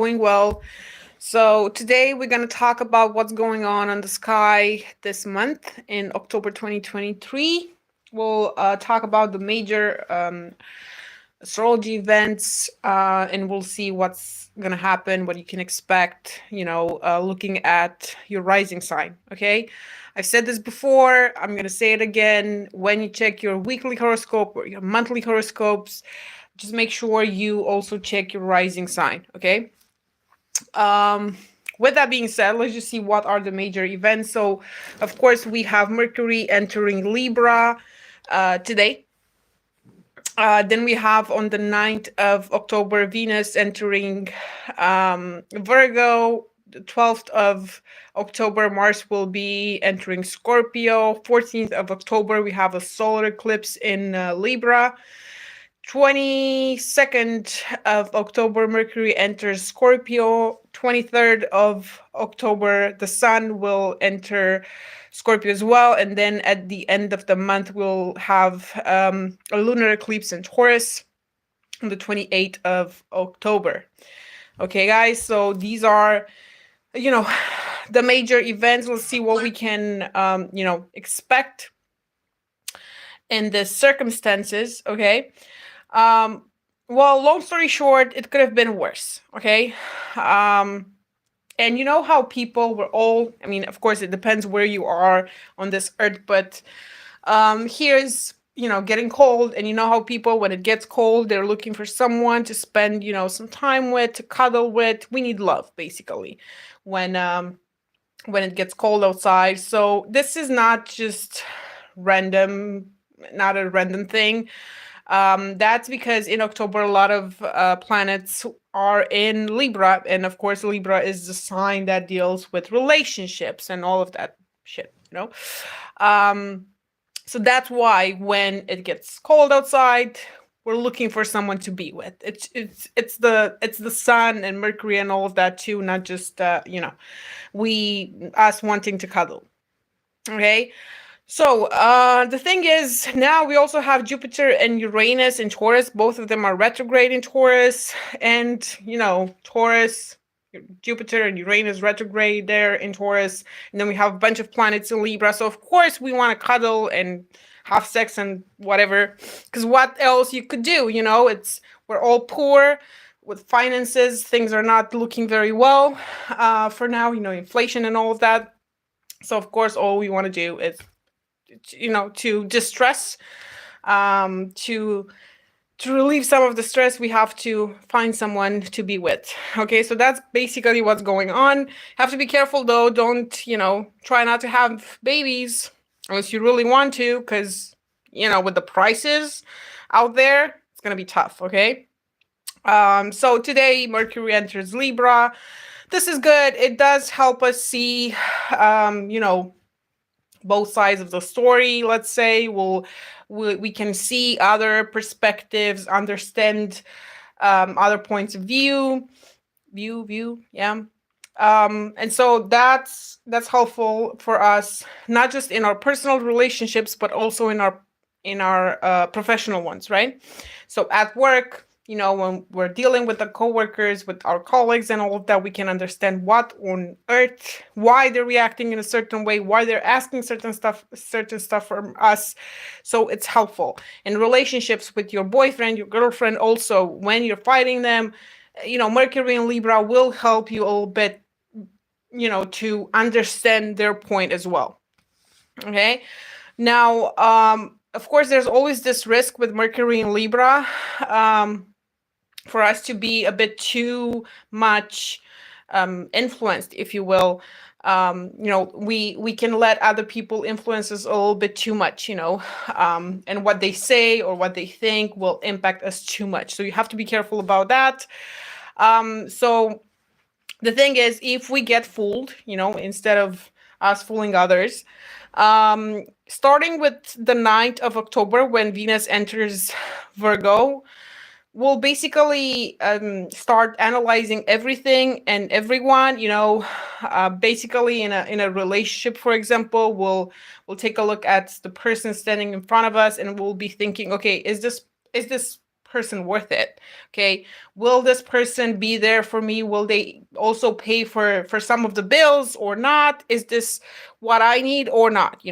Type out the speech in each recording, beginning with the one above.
Doing well. So today we're going to talk about what's going on the sky this month in October 2023. We'll talk about the major astrology events, and we'll see what's going to happen, what you can expect, looking at your rising sign. Okay. I've said this before. I'm going to say it again. When you check your weekly horoscope or your monthly horoscopes, just make sure you also check your rising sign. Okay. Um, with that being said, let's just see what are the major events. So, of course, we have Mercury entering Libra today. Then we have on the 9th of October Venus entering Virgo. The 12th of October Mars will be entering Scorpio. 14th of October we have a solar eclipse in Libra. 22nd of October, Mercury enters Scorpio. 23rd of October, the Sun will enter Scorpio as well. And then at the end of the month, we'll have a lunar eclipse in Taurus on the 28th of October. Okay, guys, so these are, the major events. Let's see what we can, expect in the circumstances, okay? Well, long story short, it could have been worse. Okay. And you know how people were all, I mean, of course, it depends where you are on this earth, but here's, getting cold. And you know how people, when it gets cold, they're looking for someone to spend, some time with, to cuddle with. We need love, basically, when it gets cold outside. So this is not just random, not a random thing. That's because in October, a lot of planets are in Libra. And of course, Libra is the sign that deals with relationships and all of that shit. So that's why when it gets cold outside, we're looking for someone to be with. It's the sun and Mercury and all of that too, not just us wanting to cuddle. Okay. So the thing is, now we also have Jupiter and Uranus in Taurus. Both of them are retrograde in Taurus. And, Taurus, Jupiter and Uranus retrograde there in Taurus. And then we have a bunch of planets in Libra. So, of course, we want to cuddle and have sex and whatever. Because what else you could do? We're all poor with finances. Things are not looking very well for now, inflation and all of that. So, of course, all we want to do is to distress, to relieve some of the stress, we have to find someone to be with. Okay, so that's basically what's going on. Have to be careful though. Don't, try not to have babies unless you really want to, because, with the prices out there, it's going to be tough. Okay. So today Mercury enters Libra. This is good. It does help us see, both sides of the story. Let's say we can see other perspectives, understand other points of view. Yeah. And so that's helpful for us, not just in our personal relationships, but also in our professional ones, right? So at work, when we're dealing with the coworkers, with our colleagues and all of that, we can understand what on earth, why they're reacting in a certain way, why they're asking certain stuff from us. So it's helpful. In relationships with your boyfriend, your girlfriend, also, when you're fighting them, Mercury and Libra will help you a little bit, to understand their point as well. Okay. Now, of course, there's always this risk with Mercury and Libra, for us to be a bit too much influenced, if you will. We can let other people influence us a little bit too much, and what they say or what they think will impact us too much. So you have to be careful about that. So the thing is, if we get fooled, instead of us fooling others, starting with the 9th of October, when Venus enters Virgo, we'll basically start analyzing everything and everyone. Basically in a relationship, for example, we'll take a look at the person standing in front of us, and we'll be thinking, okay, is this person worth it? Okay, will this person be there for me? Will they also pay for some of the bills or not? Is this what I need or not?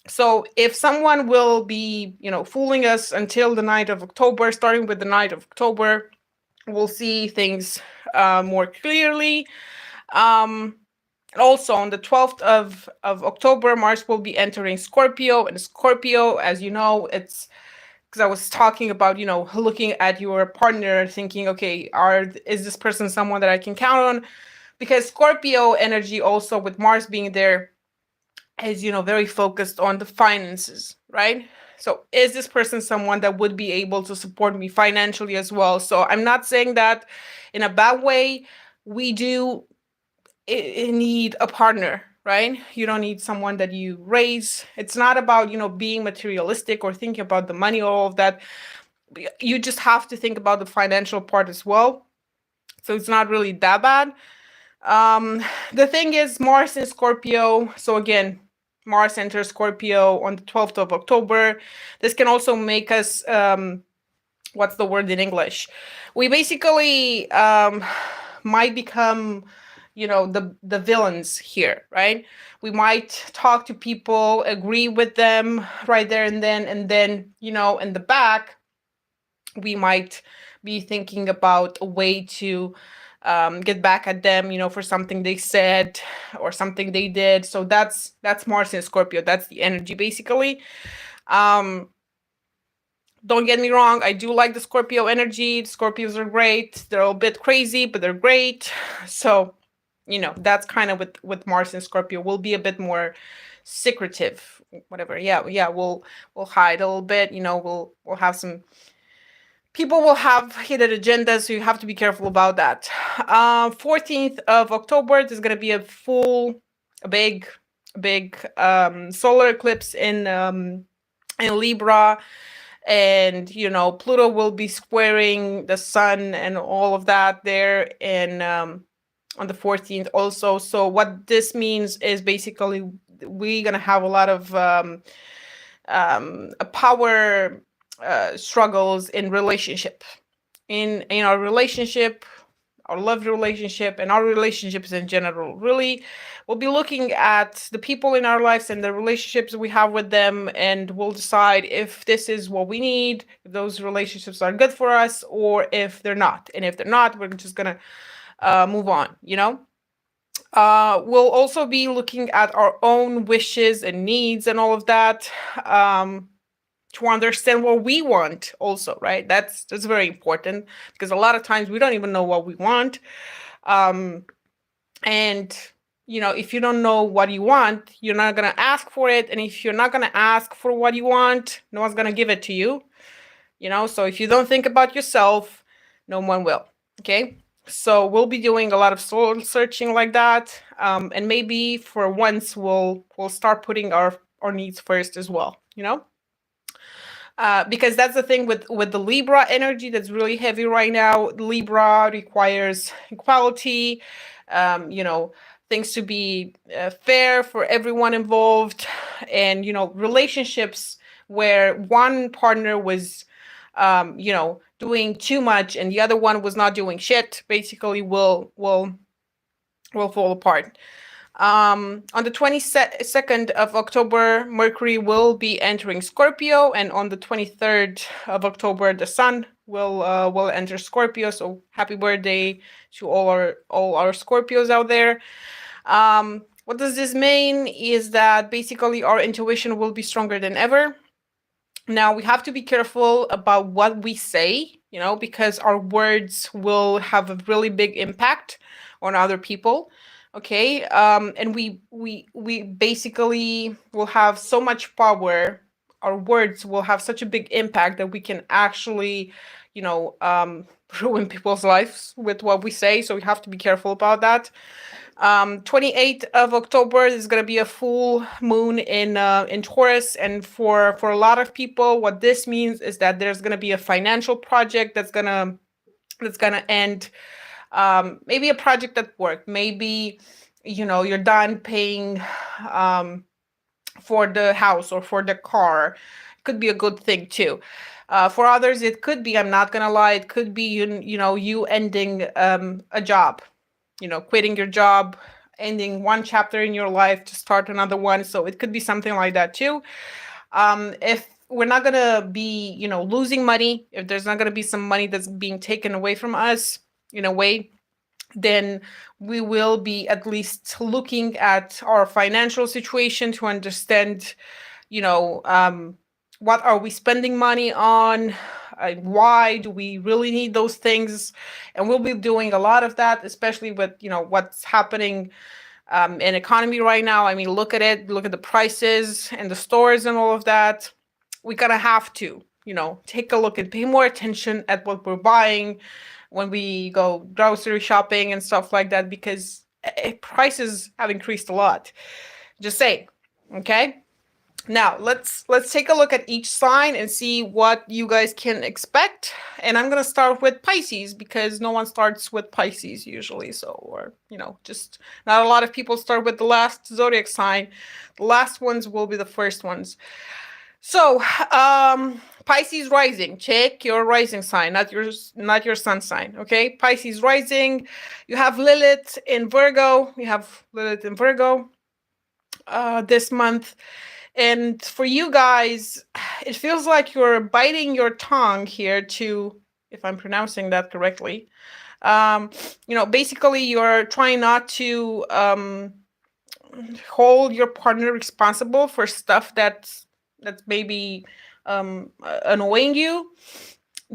So if someone will be, fooling us until the night of October, starting with the night of October, we'll see things more clearly. Also on the 12th of October, Mars will be entering Scorpio, and Scorpio, as you know, it's because I was talking about, looking at your partner, thinking, okay, is this person someone that I can count on? Because Scorpio energy, also with Mars being there, is, very focused on the finances, right? So is this person someone that would be able to support me financially as well? So I'm not saying that in a bad way. We do need a partner, right? You don't need someone that you raise. It's not about, being materialistic or thinking about the money, all of that. You just have to think about the financial part as well. So it's not really that bad. The thing is, Mars in Scorpio. So again, Mars enters Scorpio on the 12th of October. This can also make us, what's the word in English? We basically might become, the villains here, right? We might talk to people, agree with them right there and then, in the back, we might be thinking about a way to get back at them, for something they said or something they did. So that's Mars in Scorpio. That's the energy, basically. Don't get me wrong, I do like the Scorpio energy. The Scorpios are great. They're a bit crazy, but they're great. So, that's kind of with Mars and Scorpio. We'll be a bit more secretive, whatever. Yeah, we'll hide a little bit. We'll have some people will have hidden agendas, so you have to be careful about that. 14th of October, there's gonna be a big solar eclipse in Libra. And Pluto will be squaring the sun and all of that there in on the 14th also. So what this means is basically we're gonna have a lot of power struggles in relationship, in our relationship, our love relationship, and our relationships in general. Really, we'll be looking at the people in our lives and the relationships we have with them, and we'll decide if this is what we need, if those relationships are good for us, or if they're not. And if they're not, we're just gonna move on. We'll also be looking at our own wishes and needs and all of that. To understand what we want also, right? That's very important, because a lot of times we don't even know what we want. And if you don't know what you want, you're not going to ask for it. And if you're not going to ask for what you want, no one's going to give it to you. So if you don't think about yourself, no one will. Okay. So we'll be doing a lot of soul searching like that. And maybe for once we'll start putting our needs first as well, because that's the thing with the Libra energy that's really heavy right now. Libra requires equality, things to be fair for everyone involved, and relationships where one partner was doing too much and the other one was not doing shit, basically will fall apart. On the 22nd of October, Mercury will be entering Scorpio, and on the 23rd of October, the Sun will enter Scorpio. So happy birthday to all our Scorpios out there. What does this mean? Is that basically our intuition will be stronger than ever. Now we have to be careful about what we say, because our words will have a really big impact on other people. Okay. And we basically will have so much power. Our words will have such a big impact that we can actually, ruin people's lives with what we say. So we have to be careful about that. 28th of October is going to be a full moon in Taurus, and for a lot of people, what this means is that there's going to be a financial project that's gonna end. Maybe a project at work. Maybe you're done paying for the house or for the car. could be a good thing too. For others, it could be, I'm not gonna lie, it could be you ending a job, quitting your job, ending one chapter in your life to start another one. So it could be something like that too. If we're not gonna be, losing money, if there's not gonna be some money that's being taken away from us in a way, then we will be at least looking at our financial situation to understand, what are we spending money on? Why do we really need those things? And we'll be doing a lot of that, especially with, what's happening in economy right now. I mean, look at it, look at the prices and the stores and all of that. We gotta have to, take a look and pay more attention at what we're buying when we go grocery shopping and stuff like that, because prices have increased a lot. Just say, okay? Now let's take a look at each sign and see what you guys can expect. And I'm gonna start with Pisces because no one starts with Pisces usually. So, or just not a lot of people start with the last zodiac sign. The last ones will be the first ones. So, Pisces rising, check your rising sign, not your sun sign. Okay, Pisces rising. You have Lilith in Virgo. This month. And for you guys, it feels like you're biting your tongue here to, if I'm pronouncing that correctly, basically you're trying not to hold your partner responsible for stuff that's maybe annoying you,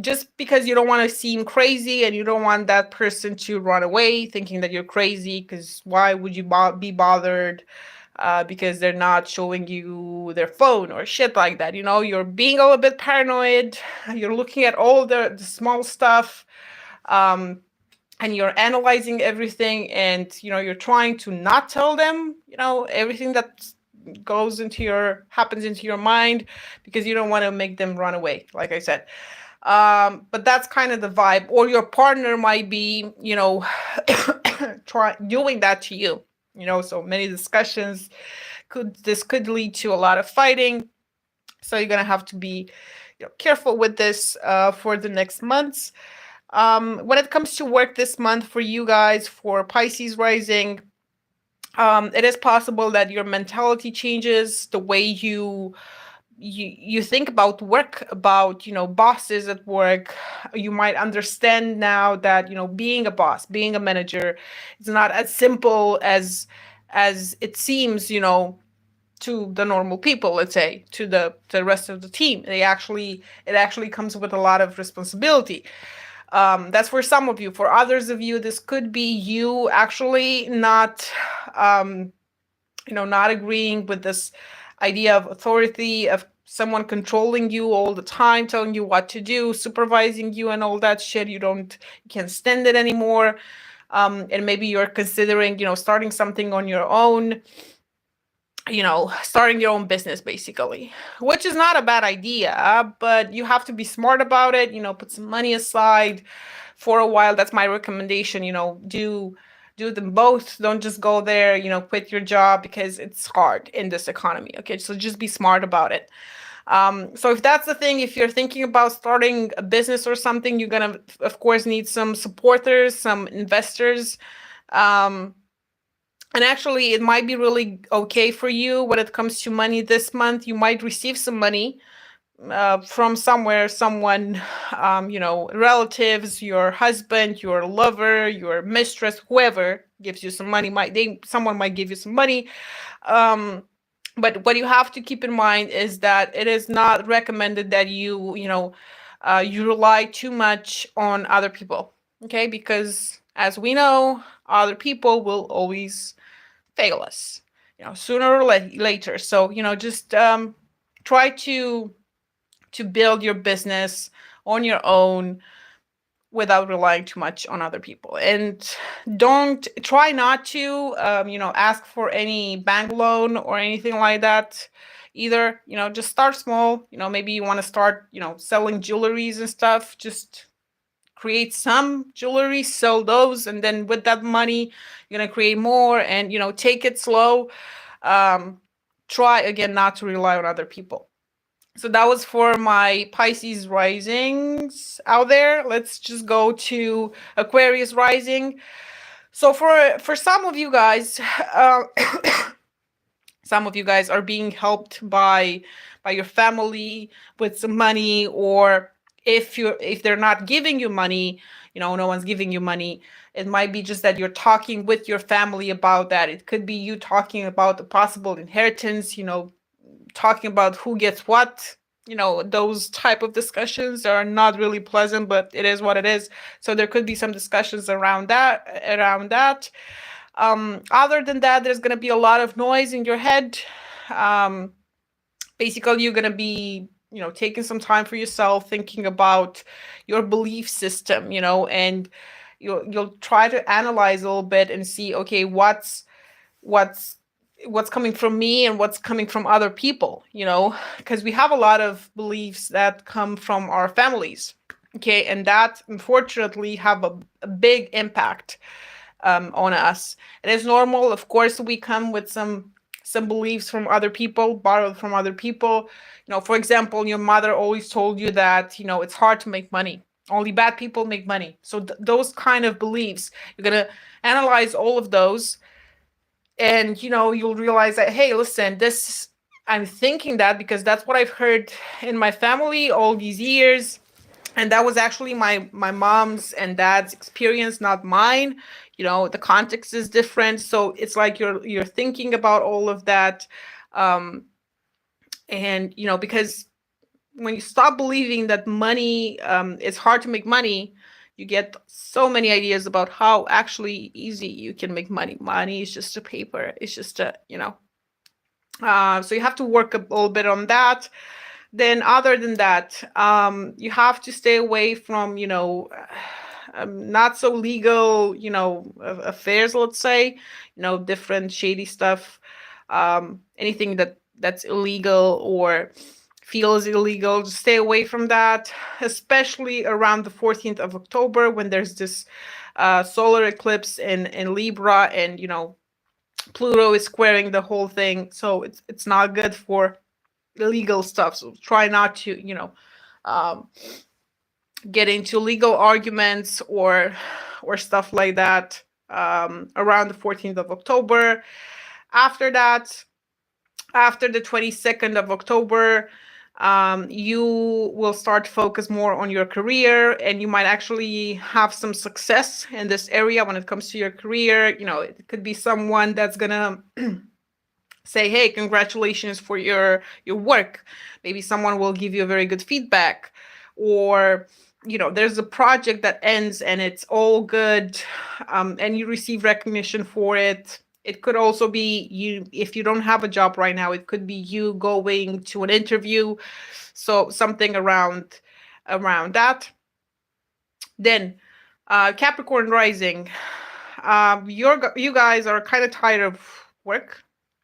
just because you don't want to seem crazy and you don't want that person to run away thinking that you're crazy, because why would you be bothered because they're not showing you their phone or shit like that. You're being a little bit paranoid. You're looking at all the small stuff, and you're analyzing everything, and you're trying to not tell them everything that happens into your mind, because you don't want to make them run away, like I said. But that's kind of the vibe. Or your partner might be doing that to you. So many discussions. This could lead to a lot of fighting. So you're gonna have to be careful with this for the next months. When it comes to work this month for you guys, for Pisces rising, it is possible that your mentality changes, the way you think about work, about bosses at work. You might understand now that being a boss, being a manager, is not as simple as it seems, to the normal people, let's say, to the rest of the team. It actually comes with a lot of responsibility. That's for some of you. For others of you, this could be you actually not not agreeing with this idea of authority, of someone controlling you all the time, telling you what to do, supervising you and all that shit. You can't stand it anymore. And maybe you're considering, starting something on your own, starting your own business, basically, which is not a bad idea, but you have to be smart about it, put some money aside for a while. That's my recommendation. Do them both. Don't just go there, quit your job, because it's hard in this economy. Okay, so just be smart about it. So if that's the thing, if you're thinking about starting a business or something, you're gonna, of course, need some supporters, some investors. And actually, it might be really okay for you when it comes to money this month. You might receive some money from somewhere, someone, relatives, your husband, your lover, your mistress, whoever gives you some money. Someone might give you some money. But what you have to keep in mind is that it is not recommended that you rely too much on other people. Okay, because as we know, other people will always fail us, sooner or later. So just try to build your business on your own without relying too much on other people. And try not to ask for any bank loan or anything like that either. Just start small. Maybe you want to start selling jewelries and stuff. Just create some jewelry, sell those, and then with that money you're gonna create more, and take it slow. Try again not to rely on other people. So that was for my Pisces risings out there. Let's just go to Aquarius rising. So for some of you guys, uh, some of you guys are being helped by your family with some money, or if they're not giving you money, no one's giving you money. It might be just that you're talking with your family about that. It could be you talking about the possible inheritance, talking about who gets what. Those type of discussions are not really pleasant, but it is what it is. So there could be some discussions around that. Other than that, there's going to be a lot of noise in your head. um, Basically, you're going to be taking some time for yourself, thinking about your belief system, and you'll try to analyze a little bit and see, okay, what's what's coming from me and what's coming from other people, because we have a lot of beliefs that come from our families. Okay, and that unfortunately have a big impact on us. It is normal, of course. We come with some beliefs from other people, borrowed from other people. For example, your mother always told you that it's hard to make money. Only bad people make money. So those kind of beliefs, you're gonna analyze all of those, and you'll realize that, hey, listen, this I'm thinking that because that's what I've heard in my family all these years, and that was actually my mom's and dad's experience, not mine. The context is different, so it's like you're thinking about all of that. And because when you stop believing that money, it's hard to make money, you get so many ideas about how actually easy you can make money. Money is just a paper, it's just so you have to work a little bit on that. Then other than that, you have to stay away from not so legal affairs, let's say, different shady stuff. Anything that's illegal or feels illegal, just stay away from that, especially around the 14th of October, when there's this solar eclipse in Libra, and Pluto is squaring the whole thing, so it's not good for illegal stuff. So try not to um, get into legal arguments or stuff like that around the 14th of October. After that, after the 22nd of October, you will start to focus more on your career, and you might actually have some success in this area when it comes to your career. It could be someone that's gonna say, hey, congratulations for your work. Maybe someone will give you a very good feedback, or there's a project that ends and it's all good, and you receive recognition for it. It could also be you, if you don't have a job right now, it could be you going to an interview. So something around that. Then Capricorn rising, you guys are kind of tired of work,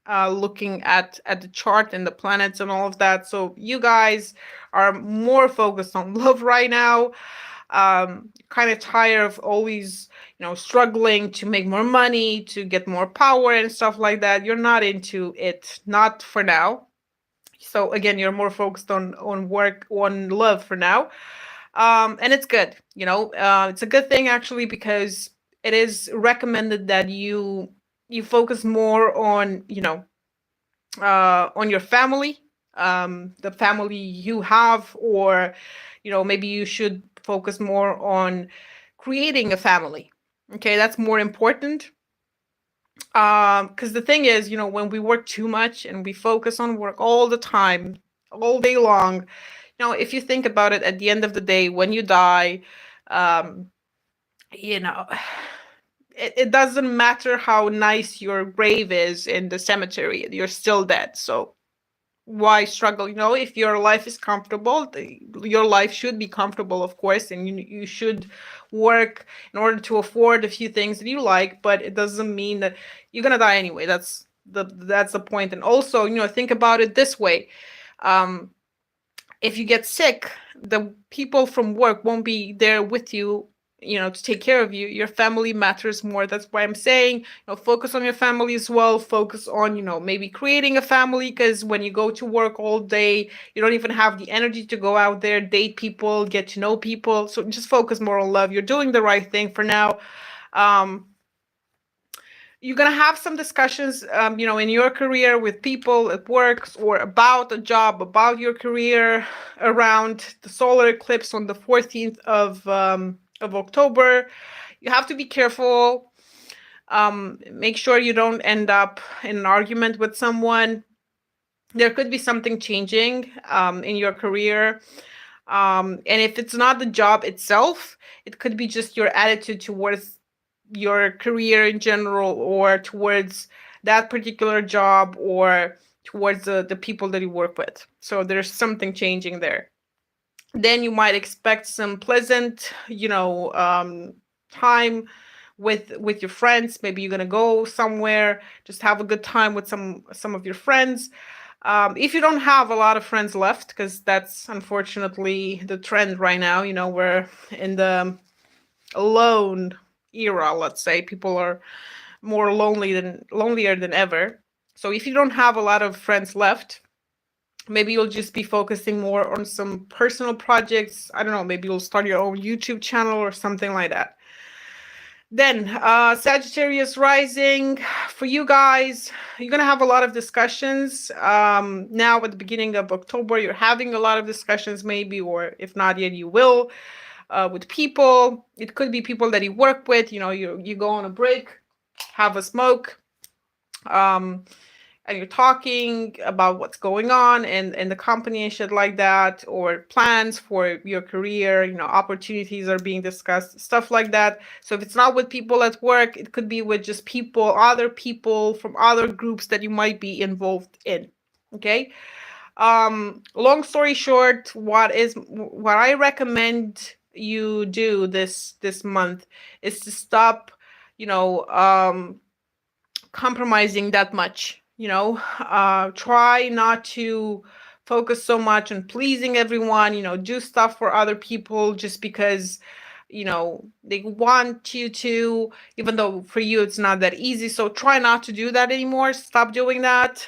looking at the chart and the planets and all of that. So you guys are more focused on love right now. Kind of tired of always struggling to make more money, to get more power and stuff like that. You're not into it, not for now. So again, you're more focused on work, on love for now. And it's good. It's a good thing actually, because it is recommended that you focus more on your family, the family you have, or maybe you should focus more on creating a family. Okay, that's more important. Because the thing is, when we work too much and we focus on work all the time, all day long, if you think about it, at the end of the day, when you die, um, you know, it doesn't matter how nice your grave is in the cemetery, you're still dead. So why struggle? If your life is comfortable, your life should be comfortable, of course, and you should work in order to afford a few things that you like, but it doesn't mean that you're gonna die anyway. That's the point. And also, think about it this way. If you get sick, the people from work won't be there with you to take care of you. Your family matters more. That's why I'm saying, focus on your family as well. Focus on, maybe creating a family, because when you go to work all day, you don't even have the energy to go out there, date people, get to know people. So just focus more on love. You're doing the right thing for now. Um, you're going to have some discussions, in your career with people at work, or about a job, about your career, around the solar eclipse on the 14th of October. You have to be careful. Make sure you don't end up in an argument with someone. There could be something changing in your career. And if it's not the job itself, it could be just your attitude towards your career in general, or towards that particular job, or towards the people that you work with. So there's something changing there. Then you might expect some pleasant, time with your friends. Maybe you're gonna go somewhere, just have a good time with some of your friends. If you don't have a lot of friends left, because that's unfortunately the trend right now, we're in the alone era, let's say. People are more lonelier than ever. So if you don't have a lot of friends left, maybe you'll just be focusing more on some personal projects. I don't know, maybe you'll start your own YouTube channel or something like that. Then Sagittarius rising, for you guys, you're going to have a lot of discussions. Now at the beginning of October, you're having a lot of discussions maybe, or if not yet, you will, with people. It could be people that you work with. You go on a break, have a smoke, and you're talking about what's going on in the company and shit like that, or plans for your career, opportunities are being discussed, stuff like that. So if it's not with people at work, it could be with just other people from other groups that you might be involved in. Okay. Long story short, what I recommend you do this month is to stop, compromising that much. Try not to focus so much on pleasing everyone. Do stuff for other people just because they want you to, even though for you it's not that easy. So try not to do that anymore. Stop doing that.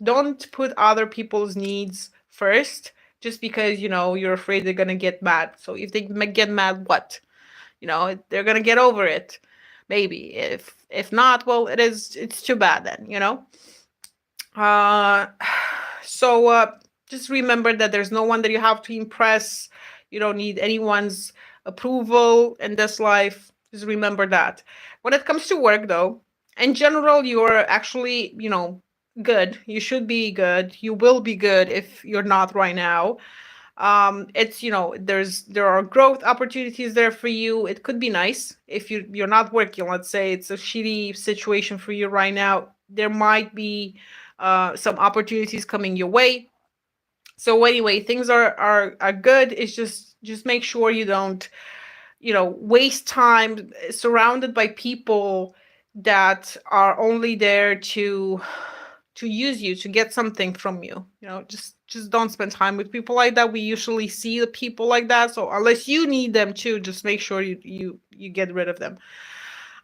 Don't put other people's needs first just because you're afraid they're gonna get mad. So if they get mad, what? They're gonna get over it, maybe. If not, well, it's too bad then. uh so just remember that there's no one that you have to impress. You don't need anyone's approval in this life. Just remember that. When it comes to work, though, in general, you're actually, good. You should be good. You will be good if you're not right now. It's, there are growth opportunities there for you. It could be nice if you're not working. Let's say it's a shitty situation for you right now. There might be some opportunities coming your way. So anyway, things are good. It's just make sure you don't, waste time surrounded by people that are only there to use you, to get something from you. Just don't spend time with people like that. We usually see the people like that. So unless you need them to, just make sure you get rid of them.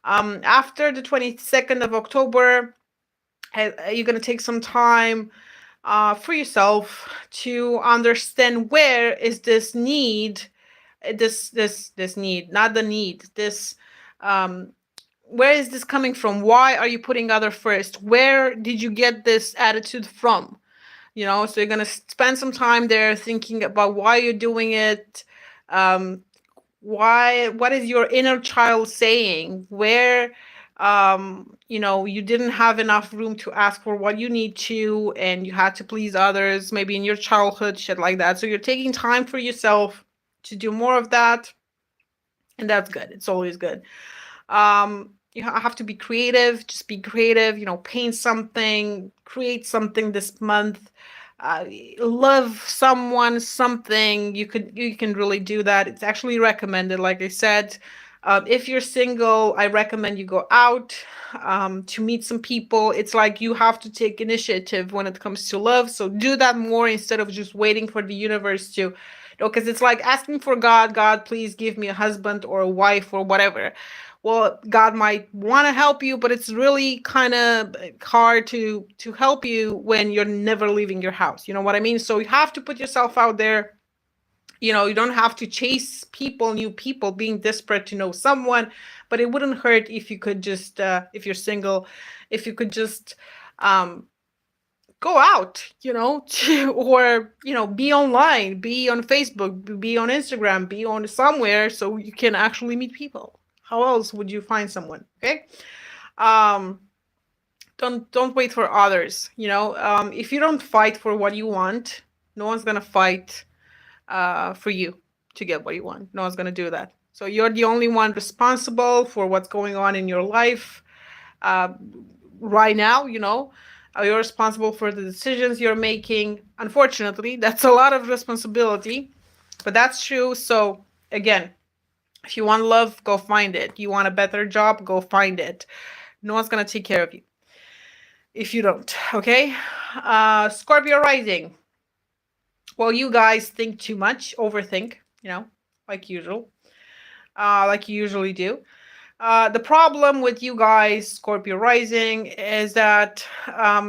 After the 22nd of October, you're going to take some time for yourself to understand where is this need, this need, not the need, this where is this coming from? Why are you putting other first? Where did you get this attitude from? So you're going to spend some time there thinking about why you're doing it. What is your inner child saying? Where you didn't have enough room to ask for what you need to, and you had to please others, maybe in your childhood, shit like that. So you're taking time for yourself to do more of that, and that's good. It's always good. You have to be creative. Just be creative. Paint something, create something this month. Love someone, something. You can really do that. It's actually recommended, like I said. If you're single, I recommend you go out to meet some people. It's like you have to take initiative when it comes to love. So do that more instead of just waiting for the universe to, because it's like asking for God, please give me a husband or a wife or whatever. Well, God might want to help you, but it's really kind of hard to help you when you're never leaving your house. You know what I mean? So you have to put yourself out there. You don't have to chase people, new people, being desperate to know someone, but it wouldn't hurt if you could just, if you're single, if you could just um, go out, or, be online, be on Facebook, be on Instagram, be on somewhere so you can actually meet people. How else would you find someone? Okay. Um, don't wait for others. If you don't fight for what you want, no one's gonna fight for you to get what you want. No one's gonna do that. So you're the only one responsible for what's going on in your life uh, right now. You're responsible for the decisions you're making. Unfortunately, that's a lot of responsibility, but that's true. So again, if you want love, go find it. You want a better job, go find it. No one's gonna take care of you if you don't. Okay. Scorpio rising. Well, you guys think too much, overthink, like usual, like you usually do. The problem with you guys, Scorpio rising, is that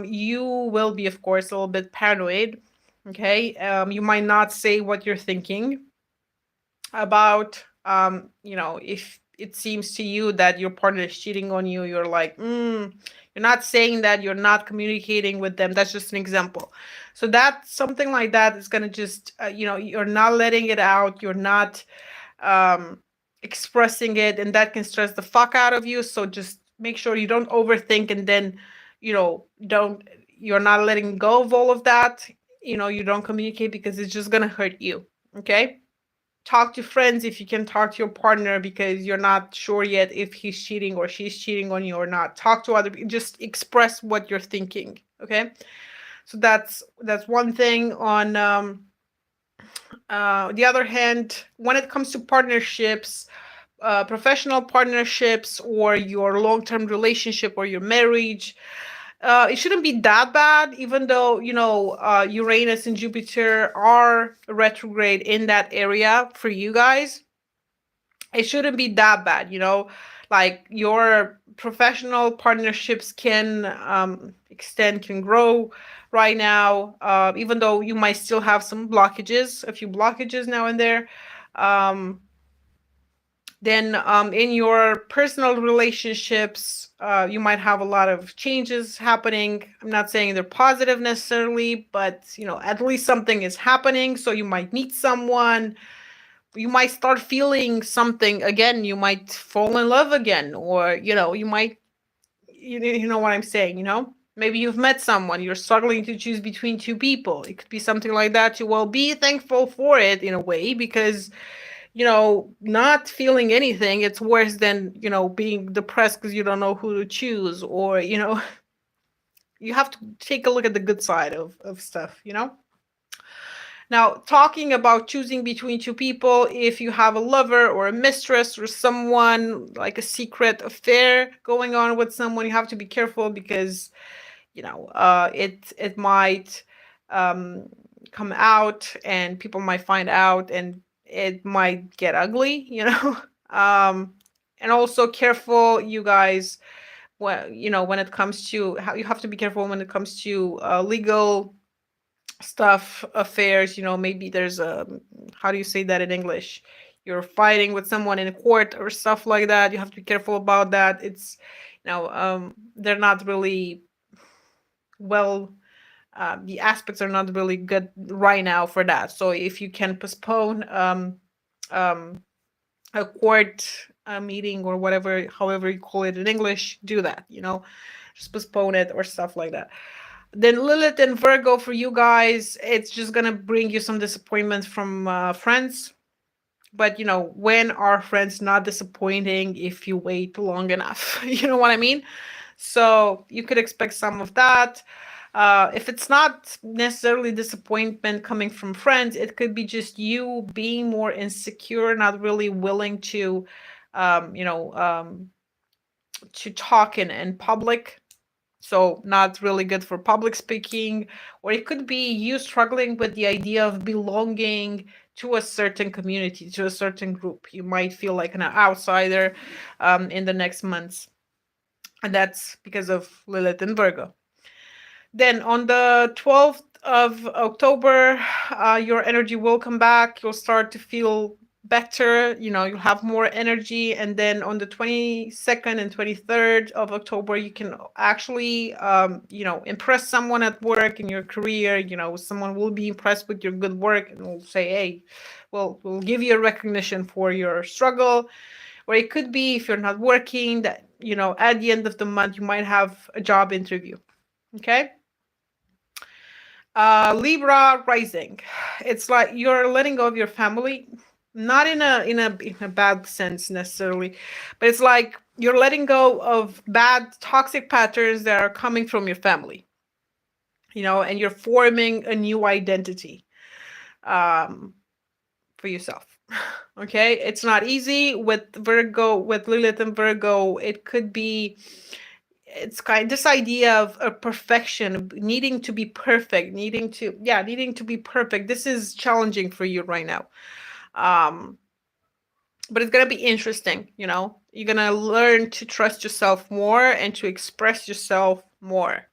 you will be, of course, a little bit paranoid. Okay. You might not say what you're thinking about, if it seems to you that your partner is cheating on you, you're like, you're not saying that, you're not communicating with them. That's just an example. So that something like that is going to just, you're not letting it out. You're not expressing it, and that can stress the fuck out of you. So just make sure you don't overthink, and then, you're not letting go of all of that. You don't communicate because it's just going to hurt you. Okay. Talk to friends if you can talk to your partner because you're not sure yet if he's cheating or she's cheating on you or not. Talk to other people. Just express what you're thinking. Okay. So that's one thing. On the other hand, when it comes to partnerships, professional partnerships, or your long-term relationship or your marriage, it shouldn't be that bad, even though, Uranus and Jupiter are retrograde in that area for you guys. It shouldn't be that bad, like your professional partnerships can extend, can grow right now, even though you might still have some blockages, a few blockages now and there. Then in your personal relationships, you might have a lot of changes happening. I'm not saying they're positive necessarily, but at least something is happening. So you might meet someone, you might start feeling something again, you might fall in love again, or you might, you know what I'm saying, maybe you've met someone, you're struggling to choose between two people. It could be something like that too. Well, be thankful for it in a way, because not feeling anything, it's worse than, being depressed because you don't know who to choose, or, you have to take a look at the good side of stuff, Now, talking about choosing between two people, if you have a lover or a mistress or someone, like a secret affair going on with someone, you have to be careful because, it might come out, and people might find out, and it might get ugly, and also careful, you guys, when it comes to how you have to be careful when it comes to legal stuff, affairs, maybe there's a, how do you say that in English? You're fighting with someone in court or stuff like that. You have to be careful about that. It's, they're not really well, the aspects are not really good right now for that. So if you can postpone a court meeting or whatever, however you call it in English, do that, just postpone it or stuff like that. Then Lilith and Virgo, for you guys, it's just going to bring you some disappointment from friends. But, when are friends not disappointing if you wait long enough? You know what I mean? So you could expect some of that. If it's not necessarily disappointment coming from friends, it could be just you being more insecure, not really willing to, to talk in public. So not really good for public speaking. Or it could be you struggling with the idea of belonging to a certain community, to a certain group. You might feel like an outsider in the next months. And that's because of Lilith in Virgo. Then on the 12th of October, your energy will come back. You'll start to feel better. You'll have more energy. And then on the 22nd and 23rd of October, you can actually, impress someone at work in your career. Someone will be impressed with your good work and will say, hey, well, we'll give you a recognition for your struggle. Or it could be if you're not working, that, at the end of the month, you might have a job interview. Okay. Libra rising. It's like you're letting go of your family, not in a bad sense necessarily, but it's like you're letting go of bad toxic patterns that are coming from your family. And you're forming a new identity for yourself. Okay, it's not easy with Virgo, with Lilith and Virgo. It could be, it's kind of this idea of perfection, needing to be perfect, needing to be perfect. This is challenging for you right now. But it's gonna be interesting. You're gonna learn to trust yourself more and to express yourself more.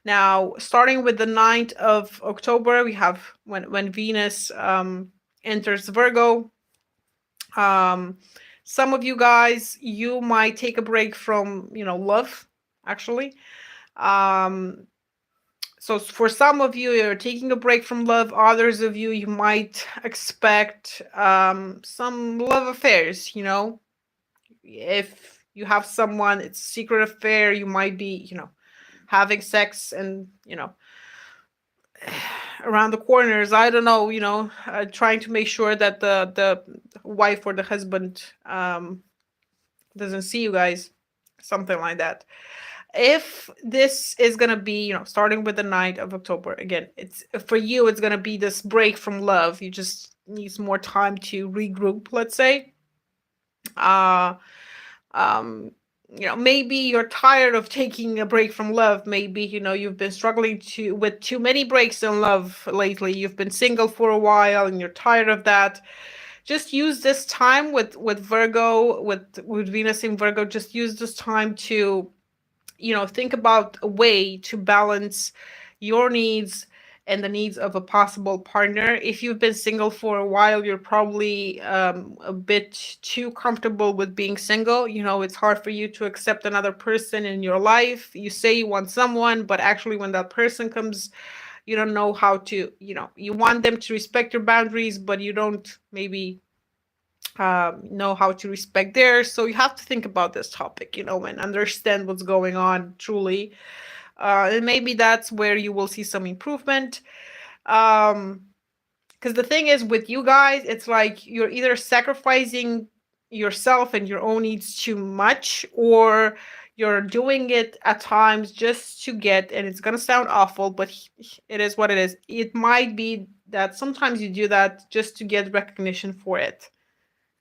Now, starting with the 9th of October, we have when Venus enters Virgo. Some of you guys, you might take a break from love, actually. So for some of you, you're taking a break from love. Others of you, you might expect some love affairs. If you have someone, it's a secret affair. You might be having sex and around the corners. I don't know. Trying to make sure that the wife or the husband doesn't see you guys, something like that. If this is gonna be, starting with the 9th of October, again, it's for you, it's gonna be this break from love. You just need more time to regroup, let's say. Maybe you're tired of taking a break from love. Maybe you've been struggling with too many breaks in love lately. You've been single for a while and you're tired of that. Just use this time with Virgo, with Venus in Virgo. Just use this time to think about a way to balance your needs and the needs of a possible partner. If you've been single for a while, you're probably a bit too comfortable with being single. It's hard for you to accept another person in your life. You say you want someone, but actually when that person comes, you don't know how to, you want them to respect your boundaries, but you don't maybe know how to respect theirs. So you have to think about this topic, and understand what's going on truly. And maybe that's where you will see some improvement. Because the thing is with you guys, it's like you're either sacrificing yourself and your own needs too much, or you're doing it at times just to get, and it's going to sound awful, but it is what it is. It might be that sometimes you do that just to get recognition for it.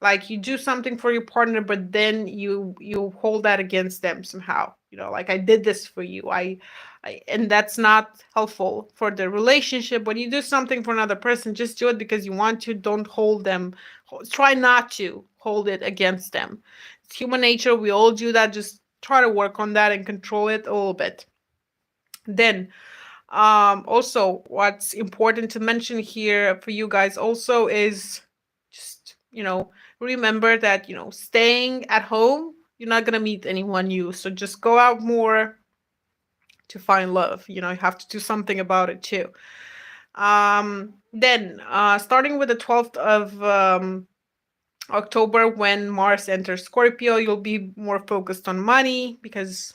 Like you do something for your partner, but then you hold that against them somehow. Like I did this for you. And that's not helpful for the relationship. When you do something for another person, just do it because you want to. Don't hold them. Try not to hold it against them. It's human nature. We all do that. Just try to work on that and control it a little bit. Then, also, what's important to mention here for you guys also is just remember that staying at home, you're not going to meet anyone new, so just go out more to find love. You have to do something about it too. Then starting with the 12th of October, when Mars enters Scorpio, you'll be more focused on money because,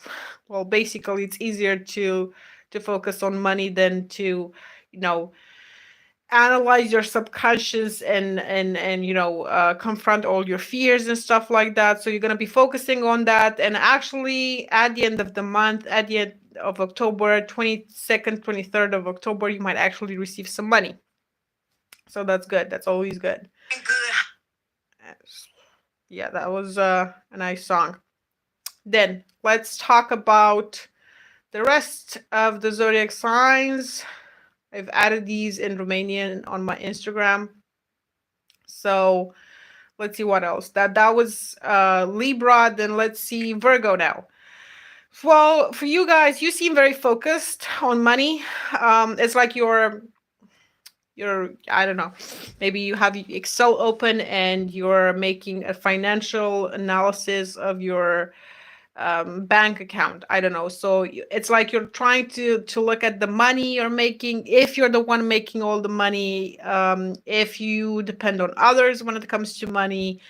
well, basically it's easier to focus on money than to analyze your subconscious and confront all your fears and stuff like that. So you're going to be focusing on that. And actually at the end of the month, at the end of October, 22nd, 23rd of October, you might actually receive some money. So that's good. That's always good. Yeah, that was a nice song. Then let's talk about the rest of the zodiac signs. I've added these in Romanian on my Instagram. So let's see what else. That was Libra. Then let's see Virgo now. Well, for you guys, you seem very focused on money. It's like you're I don't know, maybe you have Excel open and you're making a financial analysis of your bank account. I don't know. So it's like you're trying to look at the money you're making, if you're the one making all the money, if you depend on others when it comes to money.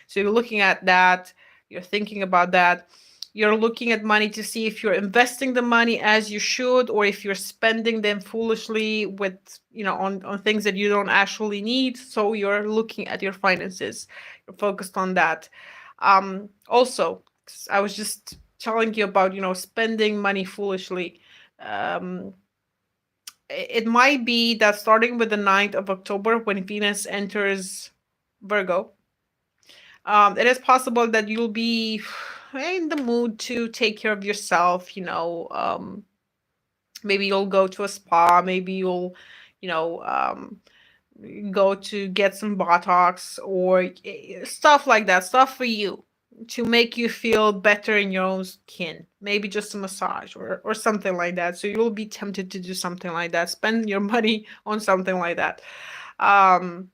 So you're looking at that, you're thinking about that. You're looking at money to see if you're investing the money as you should, or if you're spending them foolishly with, on things that you don't actually need. So you're looking at your finances. You're focused on that. Also, I was just telling you about, spending money foolishly. Um, it might be that starting with the 9th of October, when Venus enters Virgo, it is possible that you'll be in the mood to take care of yourself. Maybe you'll go to a spa. Maybe you'll, you know, go to get some Botox or stuff like that. Stuff for you to make you feel better in your own skin. Maybe just a massage or something like that. So you'll be tempted to do something like that. Spend your money on something like that. Um,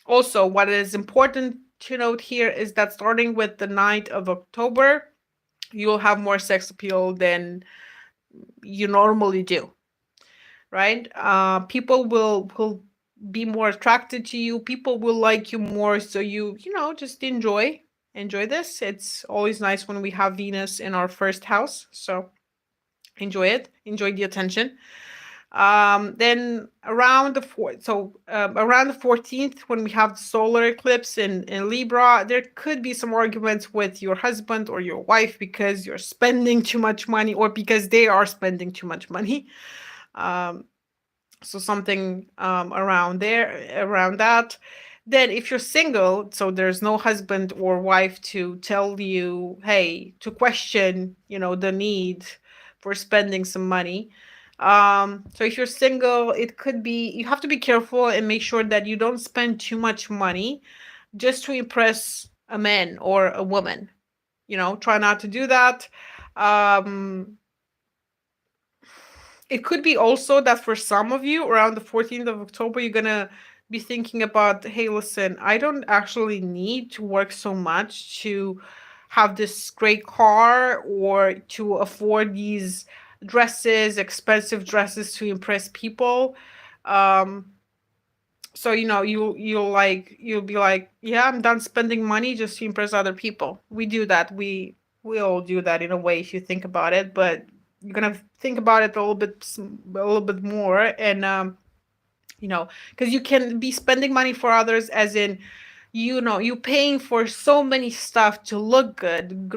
Also, what is important to note here is that starting with the 9th of October, you'll have more sex appeal than you normally do, right? People will be more attracted to you. People will like you more. So just enjoy this. It's always nice when we have Venus in our first house. So enjoy it. Enjoy the attention. Then around the 14th, when we have the solar eclipse in Libra, there could be some arguments with your husband or your wife because you're spending too much money, or because they are spending too much money. Um, so something around that. Then if you're single, so there's no husband or wife to tell you, hey, to question, the need for spending some money. So if you're single, it could be, you have to be careful and make sure that you don't spend too much money just to impress a man or a woman. Try not to do that. Um, it could be also that for some of you, around the 14th of October, you're gonna be thinking about, hey, listen, I don't actually need to work so much to have this great car or to afford these dresses, expensive dresses to impress people. Um, so you'll be like, yeah, I'm done spending money just to impress other people. We do that. We all do that in a way, if you think about it, but you're gonna think about it a little bit more. And because you can be spending money for others, as in, you paying for so many stuff to look good,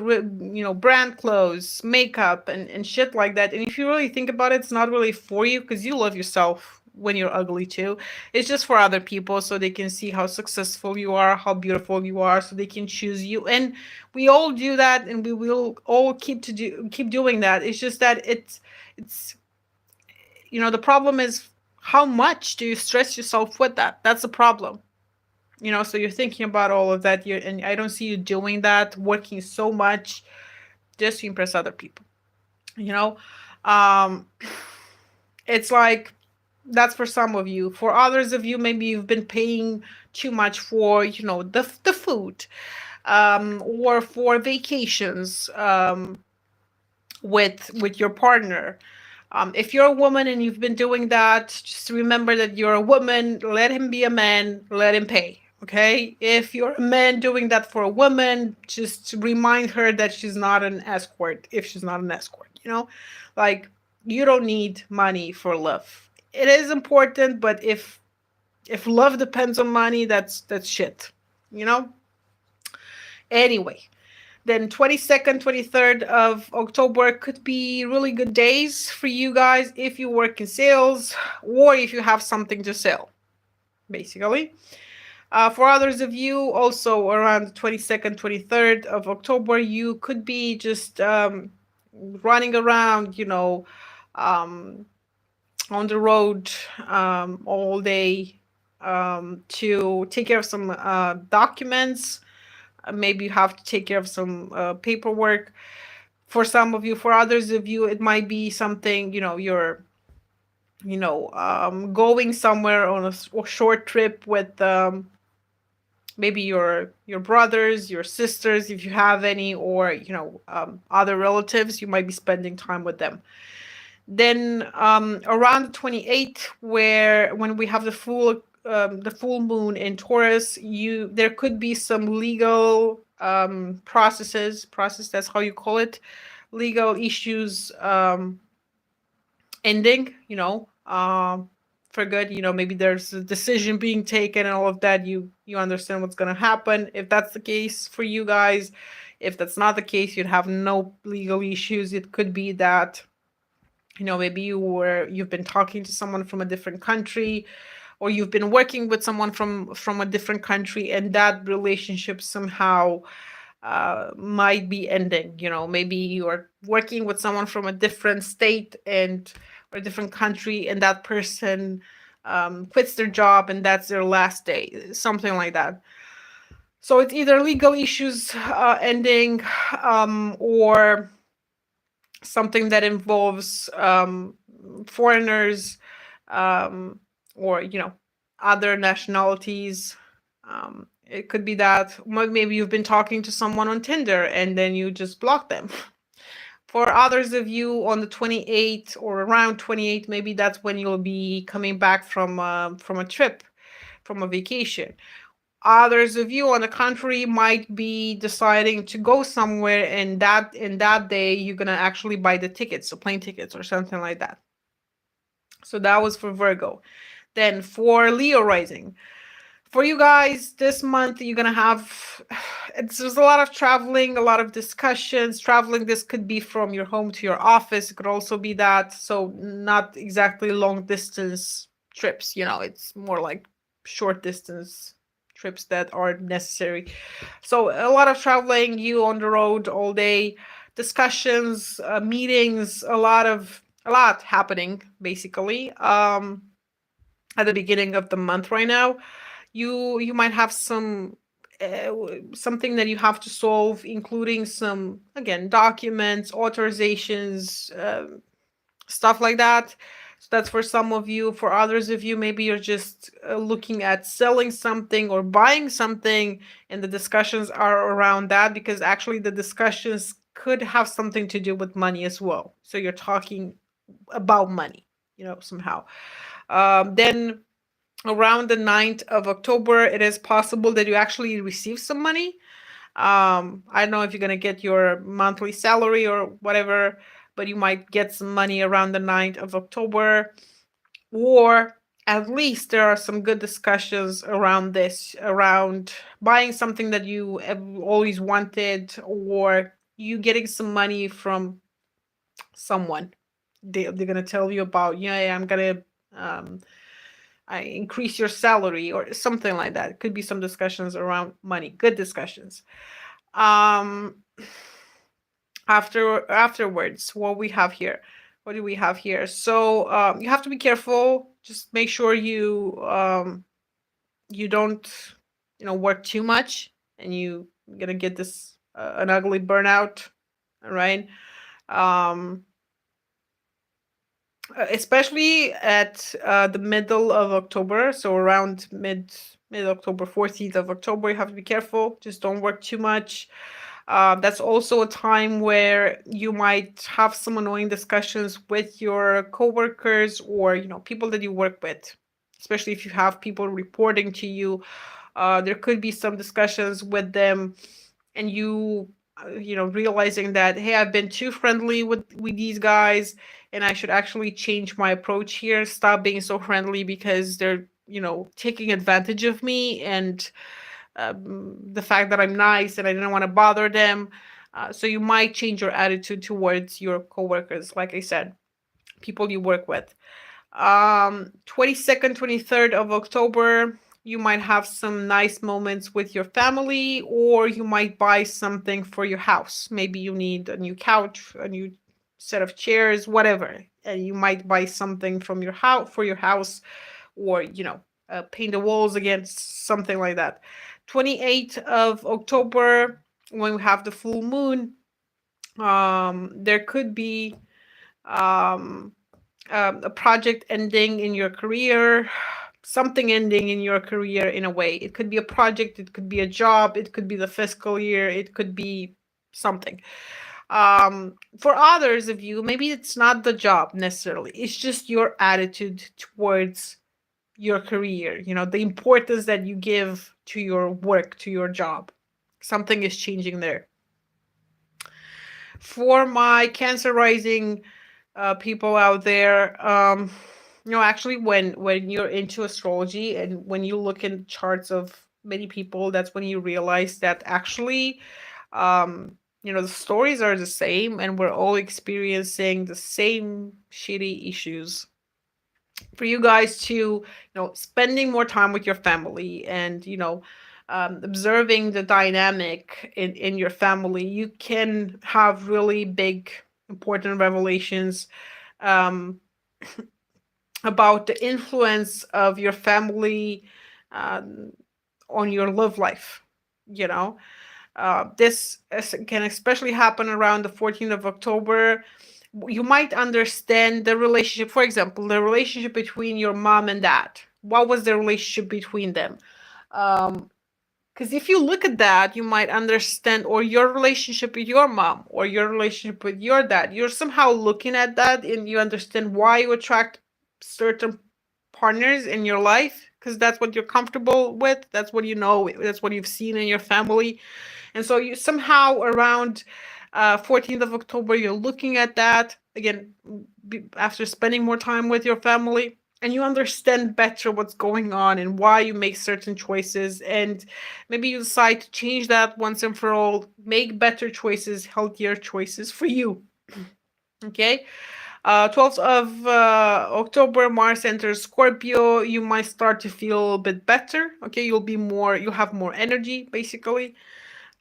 brand clothes, makeup, and shit like that. And if you really think about it, it's not really for you, because you love yourself when you're ugly too. It's just for other people, so they can see how successful you are, how beautiful you are, so they can choose you. And we all do that, and we will all keep doing that. It's just that it's the problem is, how much do you stress yourself with that? That's the problem. So you're thinking about all of that, and I don't see you doing that, working so much just to impress other people. you know um it's like, that's for some of you. For others of you, maybe you've been paying too much for the food, or for vacations, with your partner. If you're a woman and you've been doing that, just remember that you're a woman. Let him be a man. Let him pay. Okay? If you're a man doing that for a woman, just remind her that she's not an escort. If she's not an escort, like, you don't need money for love. It is important, but if love depends on money, that's shit. You know. Anyway, then 22nd, 23rd of October could be really good days for you guys if you work in sales or if you have something to sell, basically. For others of you, also around the 22nd, 23rd of October, you could be just running around, um, on the road all day, to take care of some documents. Maybe you have to take care of some paperwork. For some of you, for others of you, it might be something, you're, going somewhere on a short trip with maybe your brothers, your sisters, if you have any, or other relatives. You might be spending time with them. Then around the 28th, when we have the full moon in Taurus, there could be some legal process, that's how you call it, legal issues ending, for good. Maybe there's a decision being taken and all of that. You understand what's going to happen. If that's the case for you guys, if that's not the case, you'd have no legal issues. It could be that maybe you've been talking to someone from a different country, or you've been working with someone from a different country, and that relationship somehow might be ending. Maybe you're working with someone from a different state or a different country, and that person quits their job, and that's their last day, something like that. So it's either legal issues ending, or something that involves foreigners, or other nationalities. It could be that maybe you've been talking to someone on Tinder and then you just block them. For others of you, on the 28th or around 28th, maybe that's when you'll be coming back from a trip, from a vacation. Others of you, on the contrary, might be deciding to go somewhere, and that day you're gonna actually buy the tickets, so plane tickets or something like that. So that was for Virgo. Then for Leo rising, for you guys, this month you're gonna have there's a lot of traveling, a lot of discussions. Traveling, this could be from your home to your office. It could also be that, so not exactly long distance trips. It's more like short distance trips that are necessary. So a lot of traveling, you on the road all day, discussions, meetings, a lot happening basically. At the beginning of the month right now, you might have something that you have to solve, including some, again, documents, authorizations, stuff like that. So that's for some of you. For others of you, maybe you're just looking at selling something or buying something, and the discussions are around that, because actually the discussions could have something to do with money as well. So you're talking about money, somehow. Then around the 9th of October, it is possible that you actually receive some money. I don't know if you're going to get your monthly salary or whatever, but you might get some money around the 9th of October. Or at least there are some good discussions around this, around buying something that you have always wanted, or you getting some money from someone. They're going to tell you about, I'm going to I increase your salary or something like that. It could be some discussions around money, good discussions. Um, afterwards, what we have here? What do we have here? So you have to be careful. Just make sure you don't work too much, and you're gonna get this an ugly burnout. All right. Um, especially at the middle of October, so around mid October, 14th of October, you have to be careful. Just don't work too much. That's also a time where you might have some annoying discussions with your coworkers, or people that you work with, especially if you have people reporting to you. There could be some discussions with them, and realizing that, hey, I've been too friendly with these guys, and I should actually change my approach here. Stop being so friendly, because they're taking advantage of me, and the fact that I'm nice and I didn't want to bother them. So you might change your attitude towards your coworkers, like I said, people you work with. 22nd, 23rd of October, you might have some nice moments with your family, or you might buy something for your house. Maybe you need a new couch, a new set of chairs, whatever. And you might buy something from your house, for your house, or paint the walls again, something like that. 28th of October, when we have the full moon, there could be um, a project ending in your career, something ending in your career in a way. It could be a project, it could be a job, it could be the fiscal year, it could be something. For others of you, maybe it's not the job necessarily, it's just your attitude towards your career, the importance that you give to your work, to your job. Something is changing there. For my Cancer rising people out there, actually, when you're into astrology and when you look in charts of many people, that's when you realize that actually, the stories are the same, and we're all experiencing the same shitty issues. For you guys to, spending more time with your family, and observing the dynamic in your family, you can have really big important revelations um, about the influence of your family um, on your love life. You know, this can especially happen around the 14th of October. You might understand the relationship. For example, the relationship between your mom and dad. What was the relationship between them? Because if you look at that, you might understand, or your relationship with your mom, or your relationship with your dad. You're somehow looking at that, and you understand why you attract certain partners in your life, because that's what you're comfortable with. That's what you know. That's what you've seen in your family. And so you somehow around 14th of October, you're looking at that again after spending more time with your family, and you understand better what's going on and why you make certain choices, and maybe you decide to change that once and for all, make better choices, healthier choices for you. Okay. 12th of October, Mars enters Scorpio. You might start to feel a bit better. Okay, you'll have more energy, basically.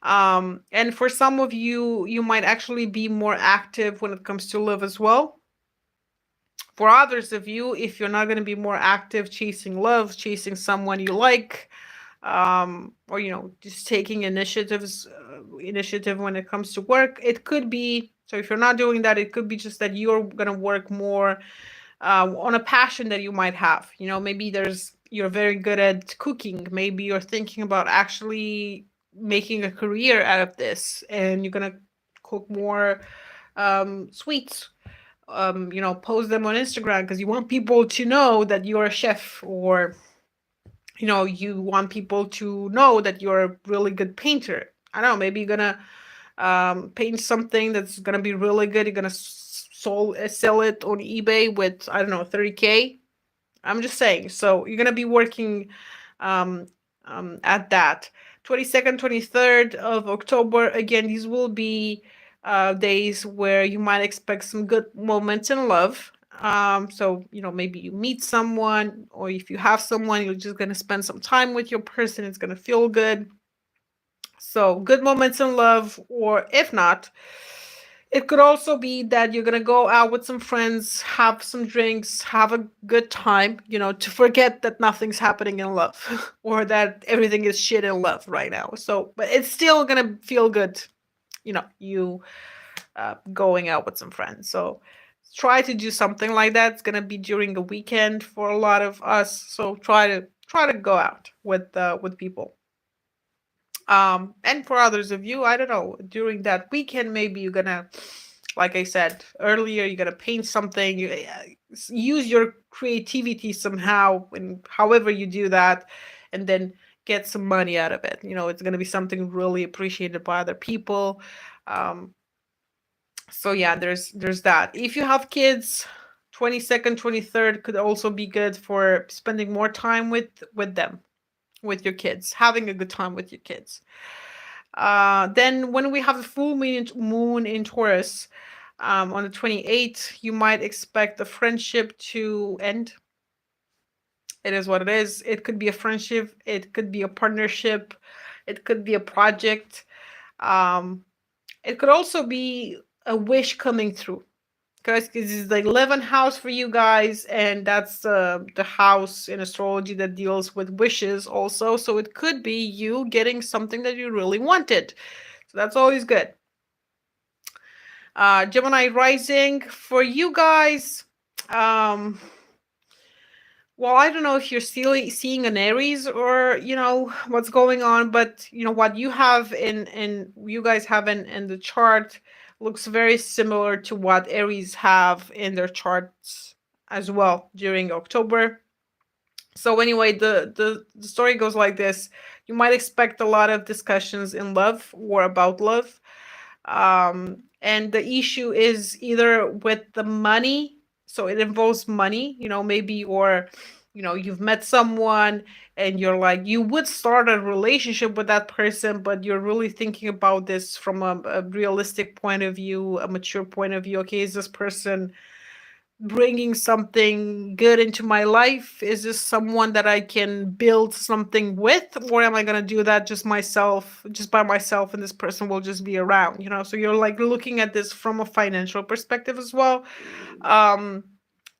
And for some of you, you might actually be more active when it comes to love as well. For others of you, if you're not going to be more active chasing love, chasing someone you like, or just taking initiative when it comes to work, it could be. So if you're not doing that, it could be just that you're going to work more on a passion that you might have. Maybe you're very good at cooking. Maybe you're thinking about actually making a career out of this, and you're gonna cook more sweets. Post them on Instagram because you want people to know that you're a chef, or you want people to know that you're a really good painter. I don't know. Maybe you're gonna paint something that's gonna be really good. You're gonna sell it on eBay with, I don't know, 30K. I'm just saying. So you're gonna be working um, at that. 22nd, 23rd of October. Again, these will be days where you might expect some good moments in love. So maybe you meet someone, or if you have someone, you're just gonna spend some time with your person. It's gonna feel good. So good moments in love, or if not, it could also be that you're gonna go out with some friends, have some drinks, have a good time, to forget that nothing's happening in love or that everything is shit in love right now. So, but it's still gonna feel good, you going out with some friends. So try to do something like that. It's gonna be during the weekend for a lot of us. So try to go out with people. And for others of you, I don't know, during that weekend, maybe you're gonna, like I said earlier, you're gonna paint something. You use your creativity somehow, and however you do that, and then get some money out of it. It's gonna be something really appreciated by other people. Um, so yeah, there's that. If you have kids, 22nd, 23rd could also be good for spending more time with them, with your kids, having a good time with your kids. Then when we have a full moon in Taurus on the 28th, you might expect the friendship to end. It is what it is. It could be a friendship. It could be a partnership. It could be a project. It could also be a wish coming through. because it's the 11th house for you guys, and that's the house in astrology that deals with wishes also. So it could be you getting something that you really wanted. So that's always good. Gemini rising for you guys. Um, well, I don't know if you're still seeing an Aries or what's going on, but what you have in you guys have in the chart looks very similar to what Aries have in their charts as well during October. So anyway, the story goes like this. You might expect a lot of discussions in love or about love. And the issue is either with the money, so it involves money, maybe, or you've met someone and you're like, you would start a relationship with that person, but you're really thinking about this from a realistic point of view, a mature point of view. Okay, is this person bringing something good into my life? Is this someone that I can build something with, or am I going to do that just by myself, and this person will just be around? So you're like looking at this from a financial perspective as well. um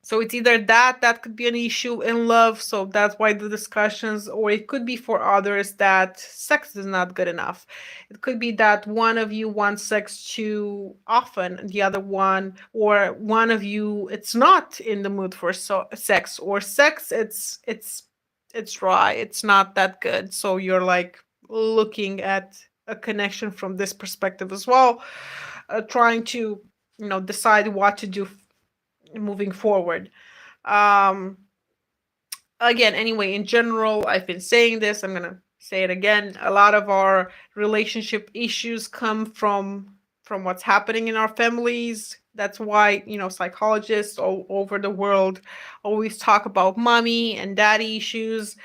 so it's either that could be an issue in love, so that's why the discussions, or it could be for others that sex is not good enough. It could be that one of you wants sex too often, the other one, or one of you, it's not in the mood for sex, or sex, it's dry, it's not that good. So you're like looking at a connection from this perspective as well, trying to decide what to do moving forward. Um, Again, anyway, in general, I've been saying this, I'm gonna say it again. A lot of our relationship issues come from what's happening in our families. That's why, psychologists all over the world always talk about mommy and daddy issues.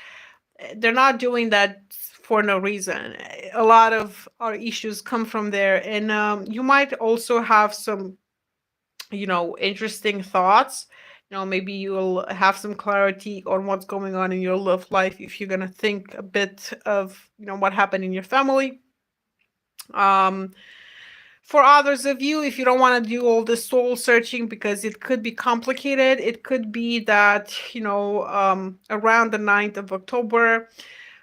They're not doing that for no reason. A lot of our issues come from there. And you might also have some interesting thoughts. Maybe you'll have some clarity on what's going on in your love life if you're going to think a bit of what happened in your family. For others of you, if you don't want to do all this soul searching because it could be complicated, it could be that around the 9th of October,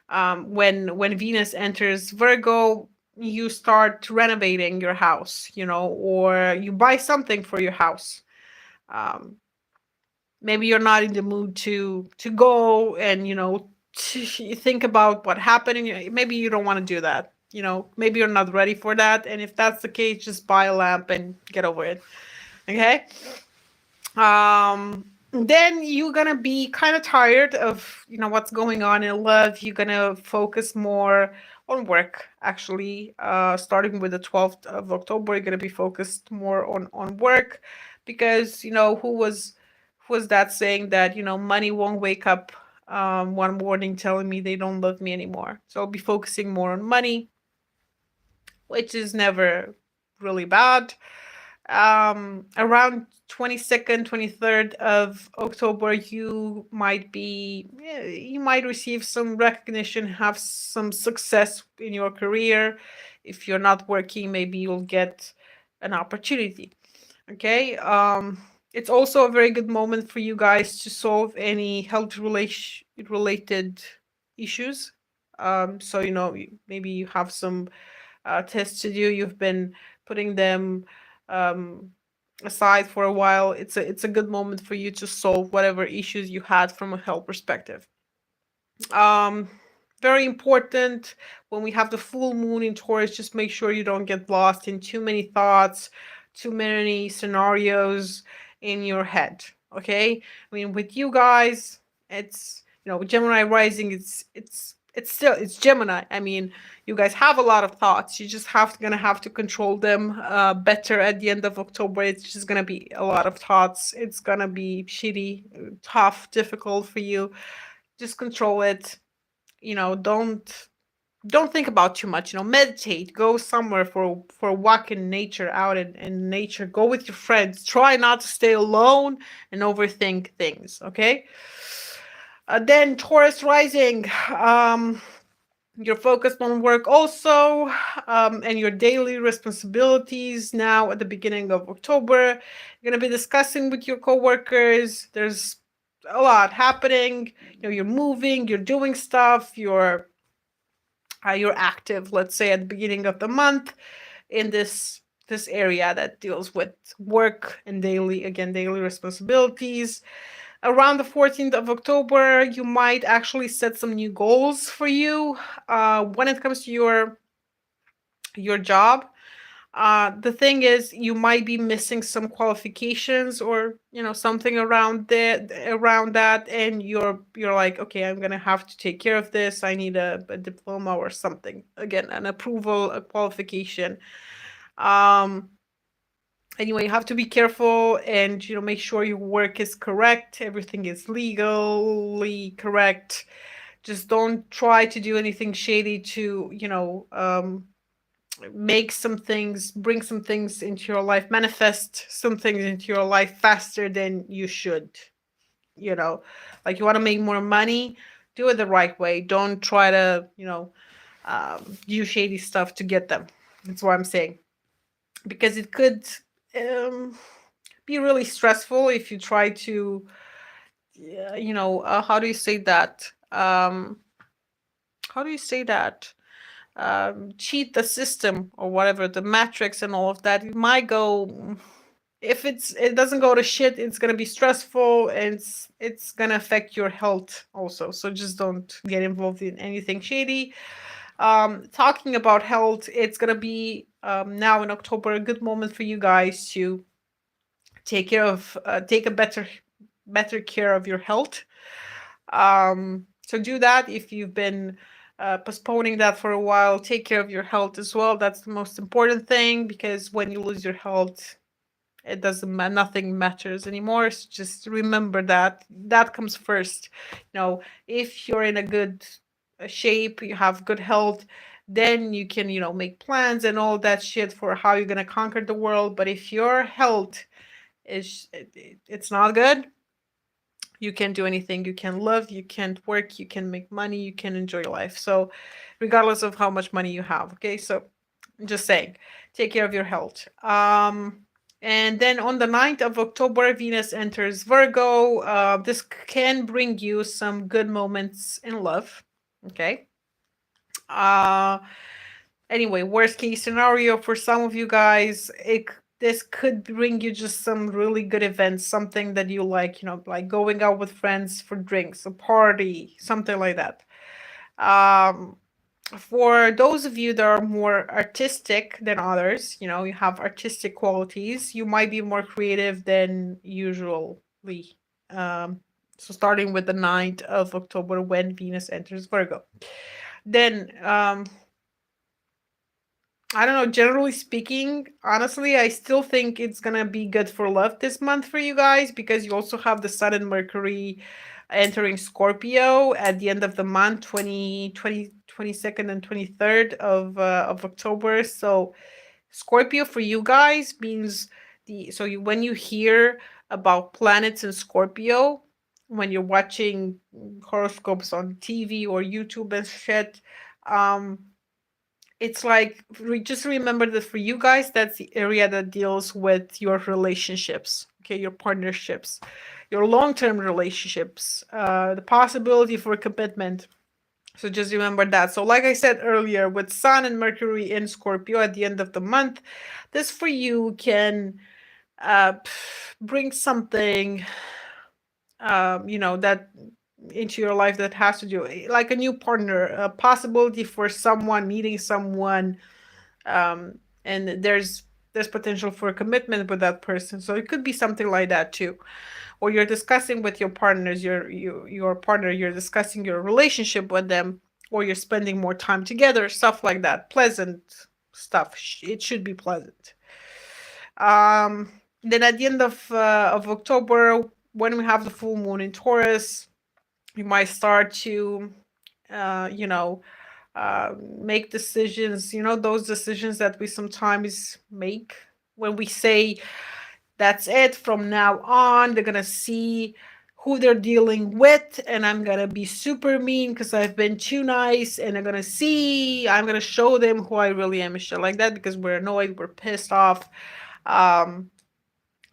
when Venus enters Virgo, you start renovating your house, or you buy something for your house. um, Maybe you're not in the mood to go and to think about what happened maybe you don't want to do that. Maybe you're not ready for that, and if that's the case, just buy a lamp and get over it. Okay. Then you're gonna be kind of tired of what's going on in love. You're gonna focus more on work, actually. Starting with the 12th of October, you're gonna be focused more on work, because who was that saying that money won't wake up one morning telling me they don't love me anymore. So I'll be focusing more on money, which is never really bad. Around 22nd, 23rd of October, you might receive some recognition, have some success in your career. If you're not working, maybe you'll get an opportunity. Okay. It's also a very good moment for you guys to solve any health related issues. So maybe you have some tests to do. You've been putting them um, aside for a while. It's a good moment for you to solve whatever issues you had from a health perspective. Um, Very important, when we have the full moon in Taurus, just make sure you don't get lost in too many thoughts, too many scenarios in your head. Okay, I mean, with you guys, it's Gemini rising. It's Gemini. I mean, you guys have a lot of thoughts. You just gonna have to control them better at the end of October. It's just gonna be a lot of thoughts. It's gonna be shitty, tough, difficult for you. Just control it. Don't think about too much. Meditate, go somewhere for a walk in nature, out in nature, go with your friends, try not to stay alone and overthink things. Okay. Then Taurus rising. You're focused on work also, and your daily responsibilities now at the beginning of October. You're going to be discussing with your coworkers. There's a lot happening. You're moving, you're doing stuff, you're active, let's say, at the beginning of the month in this area that deals with work and daily responsibilities. Around the 14th of October, you might actually set some new goals for you when it comes to your job. The thing is, you might be missing some qualifications or something around that, and you're like, okay, I'm gonna have to take care of this. I need a diploma or something. Again, an approval, a qualification. Um, anyway, you have to be careful and make sure your work is correct, everything is legally correct. Just don't try to do anything shady to make some things, bring some things into your life, manifest some things into your life faster than you should. Like, you want to make more money, do it the right way. Don't try to do shady stuff to get them. That's what I'm saying, because it could um, be really stressful if you try to how do you say that, how do you say that cheat the system or whatever, the matrix and all of that. It might go, if it doesn't go to shit, it's gonna be stressful, and it's gonna affect your health also. So just don't get involved in anything shady. Talking about health, it's gonna be now in October a good moment for you guys to take a better care of your health. So do that if you've been postponing that for a while. Take care of your health as well. That's the most important thing, because when you lose your health, it doesn't nothing matters anymore. So just remember that comes first. If you're in a good shape, you have good health, then you can make plans and all that shit for how you're gonna conquer the world. But if your health it's not good, you can't do anything. You can live, you can't work, you can make money, you can enjoy life. So regardless of how much money you have. Okay, so I'm just saying, take care of your health. And then on the 9th of October, Venus enters Virgo. This can bring you some good moments in love. Okay. Anyway, worst case scenario for some of you guys, this could bring you just some really good events, something that you like, like going out with friends for drinks, a party, something like that. For those of you that are more artistic than others, you have artistic qualities, you might be more creative than usually. So starting with the 9th of October, when Venus enters Virgo. Then I don't know, generally speaking, honestly, I still think it's gonna be good for love this month for you guys, because you also have the Sun and Mercury entering Scorpio at the end of the month, 22nd and 23rd of October. So Scorpio for you guys means when you hear about planets in Scorpio, when you're watching horoscopes on TV or YouTube and shit, it's like, just remember that for you guys, that's the area that deals with your relationships, okay, your partnerships, your long-term relationships, the possibility for commitment. So just remember that. So like I said earlier, with Sun and Mercury in Scorpio at the end of the month, this for you can bring something, that into your life that has to do, like a new partner, a possibility for someone, meeting someone, and there's potential for a commitment with that person. So it could be something like that too. Or you're discussing with your partners, your partner, you're discussing your relationship with them, or you're spending more time together, stuff like that. Pleasant stuff. It should be pleasant. Then at the end of October, when we have the full moon in Taurus, you might start to make decisions, those decisions that we sometimes make when we say, that's it, from now on they're gonna see who they're dealing with, and I'm gonna be super mean because I've been too nice, and I'm gonna show them who I really am and shit like that, because we're annoyed, we're pissed off. Um,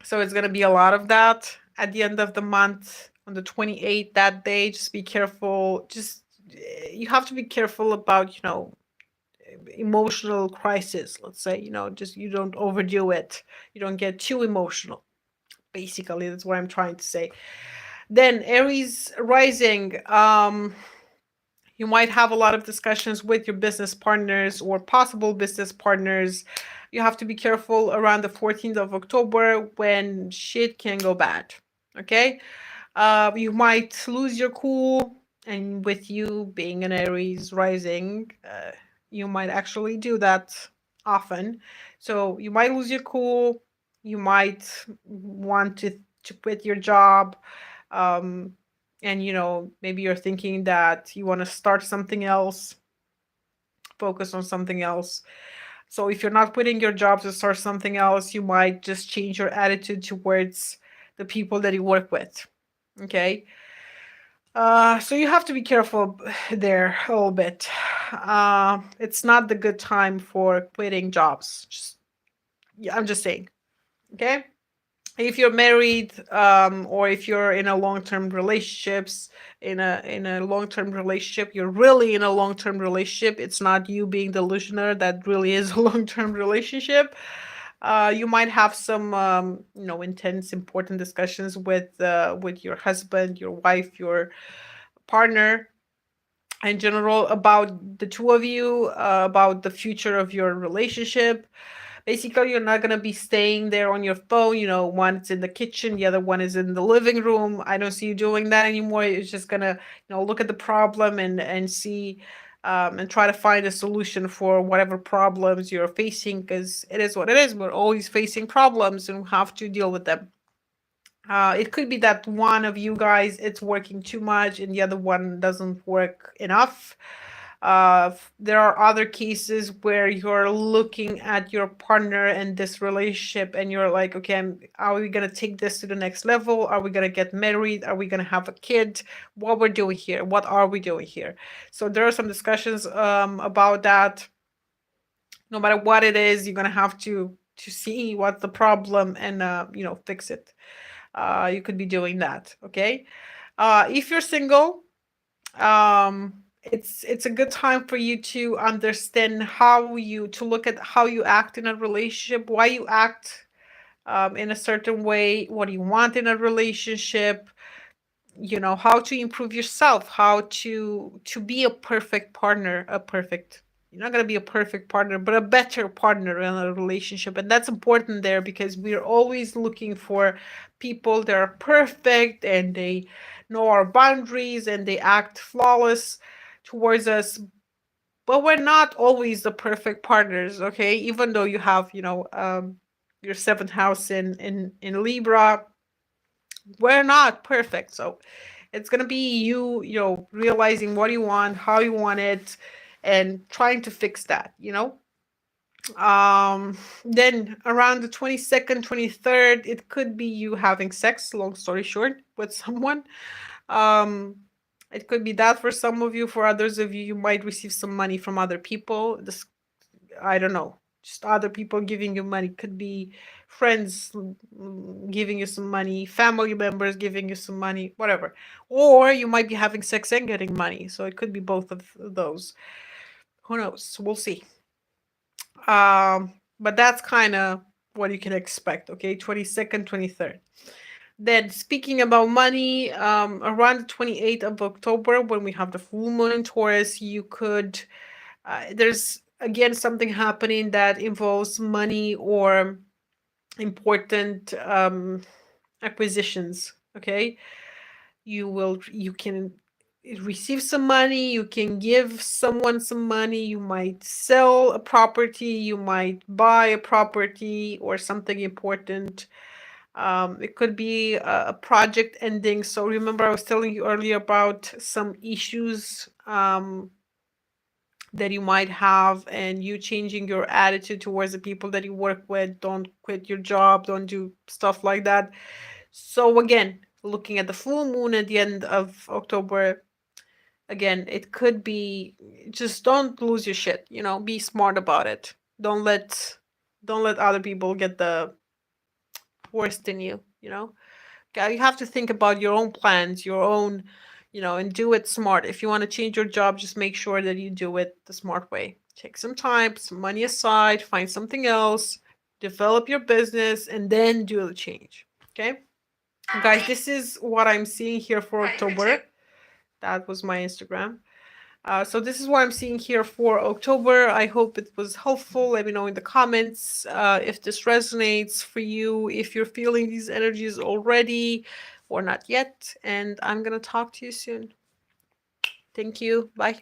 so it's gonna be a lot of that at the end of the month on the 28th, that day. Just be careful. Just you have to be careful about, emotional crisis, let's say, just you don't overdo it. You don't get too emotional. Basically, that's what I'm trying to say. Then Aries rising, you might have a lot of discussions with your business partners or possible business partners. You have to be careful around the 14th of October when shit can go bad. Okay? You might lose your cool, and with you being an Aries rising, you might actually do that often. So you might lose your cool. You might want to quit your job. Um, and maybe you're thinking that you want to start something else, focus on something else. So if you're not quitting your job to start something else, you might just change your attitude towards the people that you work with. Okay. So you have to be careful there a little bit. It's not the good time for quitting jobs. Yeah, I'm just saying. Okay. If you're married, or if you're in a long-term relationships, in a long-term relationship, you're really in a long-term relationship. It's not you being delusional. That really is a long-term relationship. You might have some, intense, important discussions with your husband, your wife, your partner in general, about the two of you, about the future of your relationship. Basically, you're not gonna be staying there on your phone. One's in the kitchen, the other one is in the living room. I don't see you doing that anymore. It's just gonna, look at the problem and see, and try to find a solution for whatever problems you're facing, because it is what it is. We're always facing problems and we have to deal with them. It could be that one of you guys it's working too much and the other one doesn't work enough. There are other cases where you're looking at your partner and this relationship and you're like, okay, are we going to take this to the next level? Are we going to get married? Are we going to have a kid? What we're doing here? What are we doing here? So there are some discussions about that. No matter what it is, you're going to have to see what's the problem and fix it. You could be doing that. Okay. If you're single, it's a good time for you to understand to look at how you act in a relationship, why you act in a certain way, what do you want in a relationship, how to improve yourself, how to be a perfect partner, you're not going to be a perfect partner, but a better partner in a relationship. And that's important there, because we're always looking for people that are perfect and they know our boundaries and they act flawless towards us. But we're not always the perfect partners, okay? Even though you have, your seventh house in Libra, we're not perfect. So it's gonna be you, realizing what you want, how you want it, and trying to fix that. Then around the 22nd, 23rd, it could be you having sex, long story short, with someone. Um, it could be that for some of you. For others of you, you might receive some money from other people. This, I don't know, just other people giving you money. Could be friends giving you some money, family members giving you some money, whatever. Or you might be having sex and getting money. So it could be both of those. Who knows? We'll see. But that's kind of what you can expect. Okay, 22nd, 23rd. Then speaking about money, around the 28th of October, when we have the full moon in Taurus, you could, there's again something happening that involves money or important acquisitions. Okay, you can receive some money, you can give someone some money, you might sell a property, you might buy a property or something important. It could be a project ending. So remember, I was telling you earlier about some issues that you might have, and you changing your attitude towards the people that you work with. Don't quit your job, don't do stuff like that. So again, looking at the full moon at the end of October, again, it could be, just don't lose your shit, be smart about it. Don't let other people get the worst in you. Okay, you have to think about your own plans, your own, and do it smart. If you want to change your job, just make sure that you do it the smart way. Take some time, put some money aside, find something else, develop your business, and then do the change. Okay? Guys, this is what I'm seeing here for October. That was my Instagram. So this is what I'm seeing here for October. I hope it was helpful. Let me know in the comments if this resonates for you, if you're feeling these energies already or not yet. And I'm going to talk to you soon. Thank you. Bye.